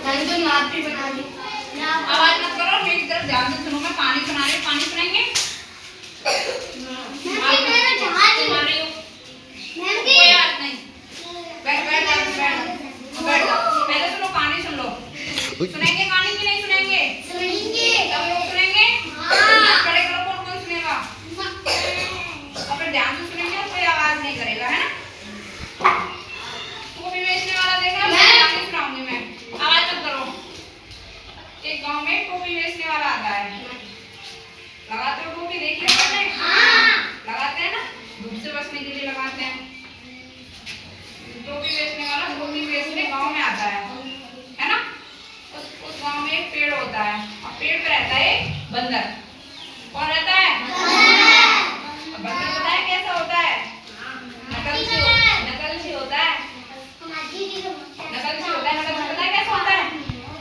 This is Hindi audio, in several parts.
मैंने तो नाप भी बना दी। आवाज मत करो, मेरी तरफ ध्यान से सुनो। मैं पानी सुना रही हूँ, पानी सुनाएंगे? कोई बात नहीं, बैठ जाओ। पहले सुनो, पानी सुन लो। सुनेंगे कहानी की नहीं सुनेंगे? सब लोग सुनेंगे? खड़े करो, कौन कौन सुनेगा? और फिर ध्यान से सुनेंगे और कोई आवाज नहीं करेगा, है ना? टोपी बेचने वाला देखा? कहानी सुनाऊंगी मैं, आवाज मत करो। एक गांव में टोपी बेचने वाला आता है। लगाते हो टोपी? देखी है आपने? लगाते हैं ना, धूप से बचने के लिए लगाते हैं। टोपी बेचने वाला टोपी बेचने गांव में आता है ना? उस गांव में एक पेड़ होता है और पेड़ पे रहता है एक बंदर। कौन रहता है? बंदर पता है कैसा होता है? नकलची होता है। नकलची पता है कैसा होता है?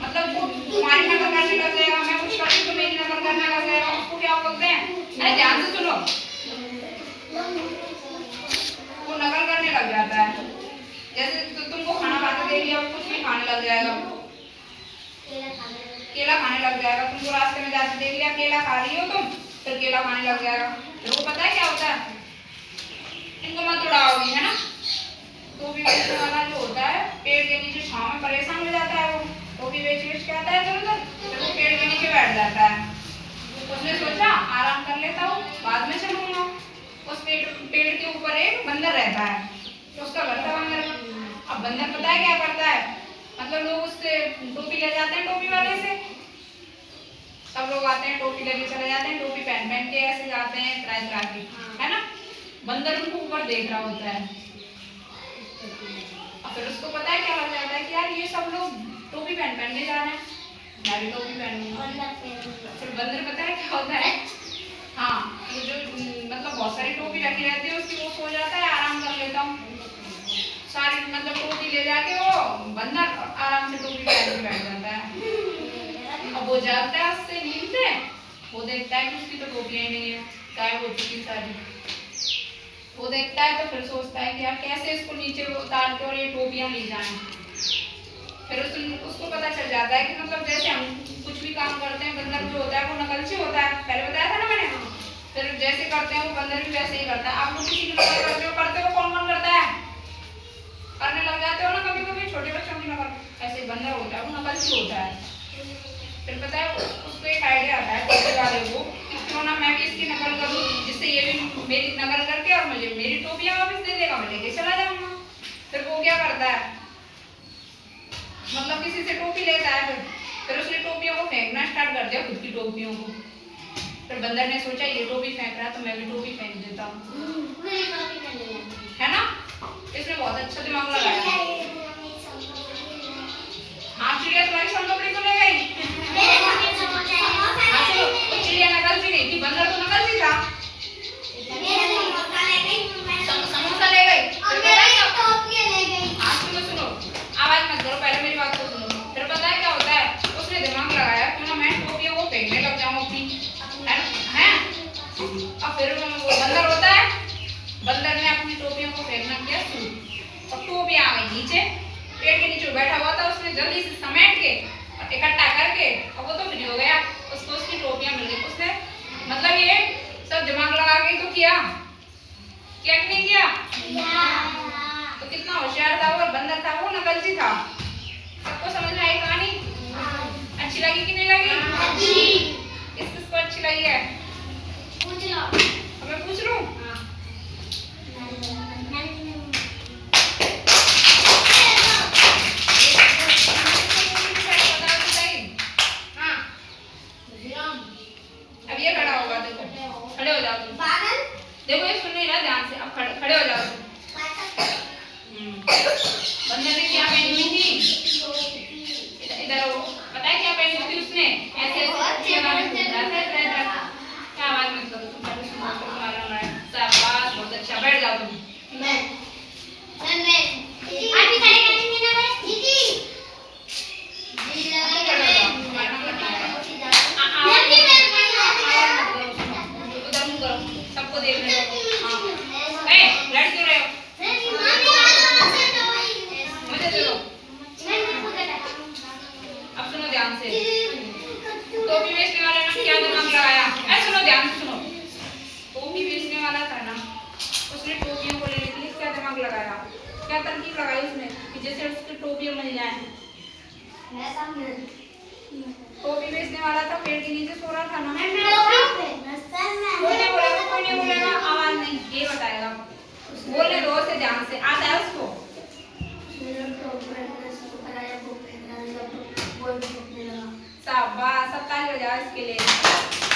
मतलब तुम्हारी नकल करने लग जाएगा, मैं कुछ करती तो मेरी नकल करने लग जाएगा। उसको क्या बोलते हैं? अरे ध्यान से सुनो। वो नकल करने लग जाता है। जैसे तो तुमको खाना खाते देख लिया, कुछ भी खाने लग जाएगा। केला खाने लग जाएगा। तुमको रास्ते में जाते देख लिया, केला खा रही हो तुम, फिर केला खाने लग जाएगा। फिर वो पता है क्या होता है? इनको मत उड़ाओगी, है ना? टोपी बेचने वाला जो होता है, पेड़ के नीचे छांव में परेशान हो जाता है। वो टोपी बेच के आता है इधर-उधर, फिर वो पेड़ के नीचे बैठ जाता है। उसने सोचा आराम कर लेता हूँ, बाद में चलूंगा। उस पेड़ के ऊपर एक बंदर रहता है, तो उसका घर था बंदर। अब बंदर पता है क्या करता है? मतलब लोग उससे टोपी ले जाते हैं, टोपी वाले से सब लोग आते हैं, टोपी लेके चले जाते हैं। टोपी पहन के ऐसे जाते हैं तरह के, है ना? बंदर उनको ऊपर देख रहा होता है। और फिर उसको पता है क्या लग जाता है कि यार ये सब लोग टोपी पहन के जा रहे हैं, मैं भी टोपी पहनूंगा। फिर बंदर पता है क्या होता है? हाँ, वो जो मतलब बहुत सारी टोपी रखी रहती है उसकी, वो सो जाता है, आराम कर लेता हूँ। सारी मतलब टोपी ले जाके वो बंदर आराम से टोपी पहन के बैठ जाता है। अब वो जागता है उससे नींद से, वो देखता है कि उसकी तो टोपियां ही नहीं है, गायब हो चुकी सारी। वो देखता है तो फिर सोचता है कि यार कैसे इसको नीचे उतार के और ये टोपियां ले जाएं। फिर उसको पता चल जाता है कि मतलब जैसे हम कुछ भी काम करते हैं, बंदर जो होता है वो नकलची होता है, पहले बताया था ना मैंने। फिर जैसे करते हैं वो बंदर भी वैसे ही करता है। आप लोग किसी की नकल करते हो, कौन कौन करता है? करने लग जाते हो ना कभी कभी, छोटे बच्चों की नकल। ऐसे बंदर होता है, वो नकलची होता है। फिर पता है उसको एक आइडिया आता है टोपी वाले को कि क्यों ना मैं भी इसकी नकल करूं, जिससे ये भी मेरी नकल करके और मुझे मेरी टोपियां वापस दे देगा, मैं लेके चला जाऊंगा। फिर वो क्या करता है, मतलब किसी से टोपी लेता है। फिर उसने टोपियों को फेंकना स्टार्ट कर दिया, खुद की टोपियों को। फिर बंदर ने सोचा ये टोपी फेंक रहा है तो मैं भी टोपी फेंक देता हूँ, है ना? इसने बहुत अच्छा दिमाग लगाया। हाँ, चिड़िया तुम्हारी सोनपापड़ी को ले गई। चिड़िया नकलची नहीं थी, बंदर तो नकलची था। समोसा ले गई। सुनो, आवाज मत करो, पहले मेरी बात को सुनो। फिर पता है क्या होता है? उसने दिमाग लगाया क्यों ना मैं टोपियों को फेंकने लग जाऊं अपनी, है? और फिर वो बंदर होता है, बंदर ने अपनी टोपियों को फेंकना किया शुरू और टोपी आ गई नीचे। पेड़ के नीचे बैठा हुआ था, उसने जल्दी से समेट के और इकट्ठा करके, और वो तो फ्री हो गया, उसको उसकी टोपियां मिल गई। उसने मतलब ये सब दिमाग लगा के तो किया, क्या नहीं किया? तो कितना होशियार था वो, बंदर था वो नकलची था। सबको समझ में आई कहानी? अच्छी लगी कि नहीं लगी? किसको अच्छी लगी है? मैं पूछ लूं? अब ये खड़ा होगा, देखो, खड़े हो जाओ तुम। देखो ये सुन नहीं रहा ध्यान से, अब खड़े हो जाओ तुम। बंदर ने क्या पहनी हुई थी? ध्यान से। टोपी बेचने वाले ने क्या दिमाग लगाया? ऐ सुनो, ध्यान से सुनो। टोपी बेचने वाला था ना, उसने टोपियों को लेने के लिए क्या दिमाग लगाया? क्या तरकीब लगाई उसने कि जैसे उसकी टोपियां मिल जाए? टोपी बेचने वाला था, पेड़ के नीचे सो रहा था ना। कोई नहीं बोलेगा, कोई नहीं बोलेगा, आवाज नहीं, ये बताएगा। बोलने दो उसे ध्यान से, आता है उसको। शाबाश, सब ताली बजाओ इसके लिए।